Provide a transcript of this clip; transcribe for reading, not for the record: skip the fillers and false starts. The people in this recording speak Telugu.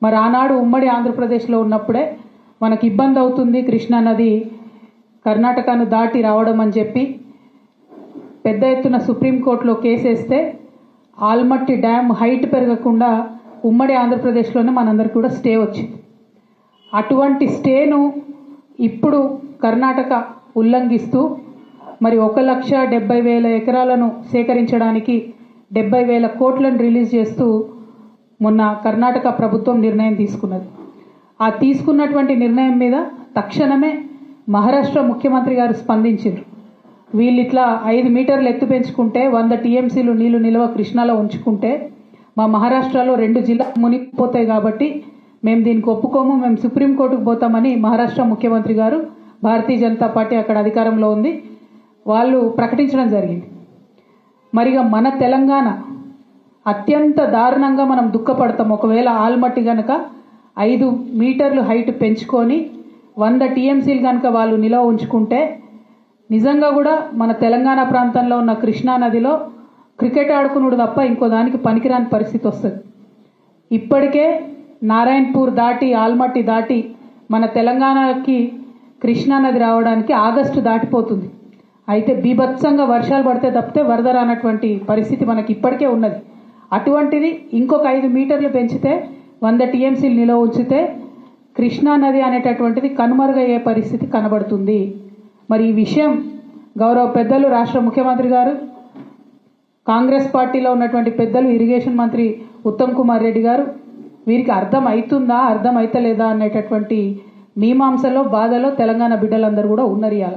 మరి ఆనాడు ఉమ్మడి ఆంధ్రప్రదేశ్లో ఉన్నప్పుడే మనకి ఇబ్బంది అవుతుంది కృష్ణా నది కర్ణాటకను దాటి రావడం అని చెప్పి పెద్ద ఎత్తున సుప్రీంకోర్టులో కేసేస్తే ఆల్మట్టి డ్యామ్ హైట్ పెరగకుండా ఉమ్మడి ఆంధ్రప్రదేశ్లోనే మనందరికీ కూడా స్టే వచ్చింది. అటువంటి స్టేను ఇప్పుడు కర్ణాటక ఉల్లంఘిస్తూ మరి 1,70,000 ఎకరాలను సేకరించడానికి 70,000 కోట్లను రిలీజ్ చేస్తూ మొన్న కర్ణాటక ప్రభుత్వం నిర్ణయం తీసుకున్నది. ఆ తీసుకున్నటువంటి నిర్ణయం మీద తక్షణమే మహారాష్ట్ర ముఖ్యమంత్రి గారు స్పందించారు. వీళ్ళు ఇట్లా 5 మీటర్లు ఎత్తు పెంచుకుంటే 100 టీఎంసీలు నీళ్లు నిల్వ కృష్ణాలో ఉంచుకుంటే మా మహారాష్ట్రలో 2 జిల్లాలు మునిగిపోతాయి కాబట్టి మేము దీనికి ఒప్పుకోము, మేము సుప్రీంకోర్టుకు పోతామని మహారాష్ట్ర ముఖ్యమంత్రి గారు, భారతీయ జనతా పార్టీ అక్కడ అధికారంలో ఉంది, వాళ్ళు ప్రకటించడం జరిగింది. మరిగా మన తెలంగాణ అత్యంత దారుణంగా మనం దుఃఖపడతాం. ఒకవేళ ఆల్మట్టి కనుక 5 మీటర్లు హైట్ పెంచుకొని 100 టీఎంసీలు కనుక వాళ్ళు నిల్వ ఉంచుకుంటే నిజంగా కూడా మన తెలంగాణ ప్రాంతంలో ఉన్న కృష్ణా నదిలో క్రికెట్ ఆడుకునుడు తప్ప ఇంకో దానికి పనికిరాని పరిస్థితి వస్తుంది. ఇప్పటికే నారాయణపూర్ దాటి ఆల్మట్టి దాటి మన తెలంగాణకి కృష్ణా నది రావడానికి ఆగస్టు దాటిపోతుంది. అయితే బీభత్సంగా వర్షాలు పడితే తప్పితే వరద రానటువంటి పరిస్థితి మనకి ఇప్పటికే ఉన్నది. అటువంటిది ఇంకొక 5 మీటర్లు పెంచితే 100 టీఎంసీలు నిల్వ ఉంచితే కృష్ణా నది అనేటటువంటిది కనుమరుగయ్యే పరిస్థితి కనబడుతుంది. మరి ఈ విషయం గౌరవ పెద్దలు రాష్ట్ర ముఖ్యమంత్రి గారు, కాంగ్రెస్ పార్టీలో ఉన్నటువంటి పెద్దలు, ఇరిగేషన్ మంత్రి ఉత్తమ్ కుమార్ రెడ్డి గారు వీరికి అర్థం అవుతుందా అర్థం అవుతలేదా అనేటటువంటి మీమాంసలో బాధలో తెలంగాణ బిడ్డలందరూ కూడా ఉన్నారు ఇవాళ.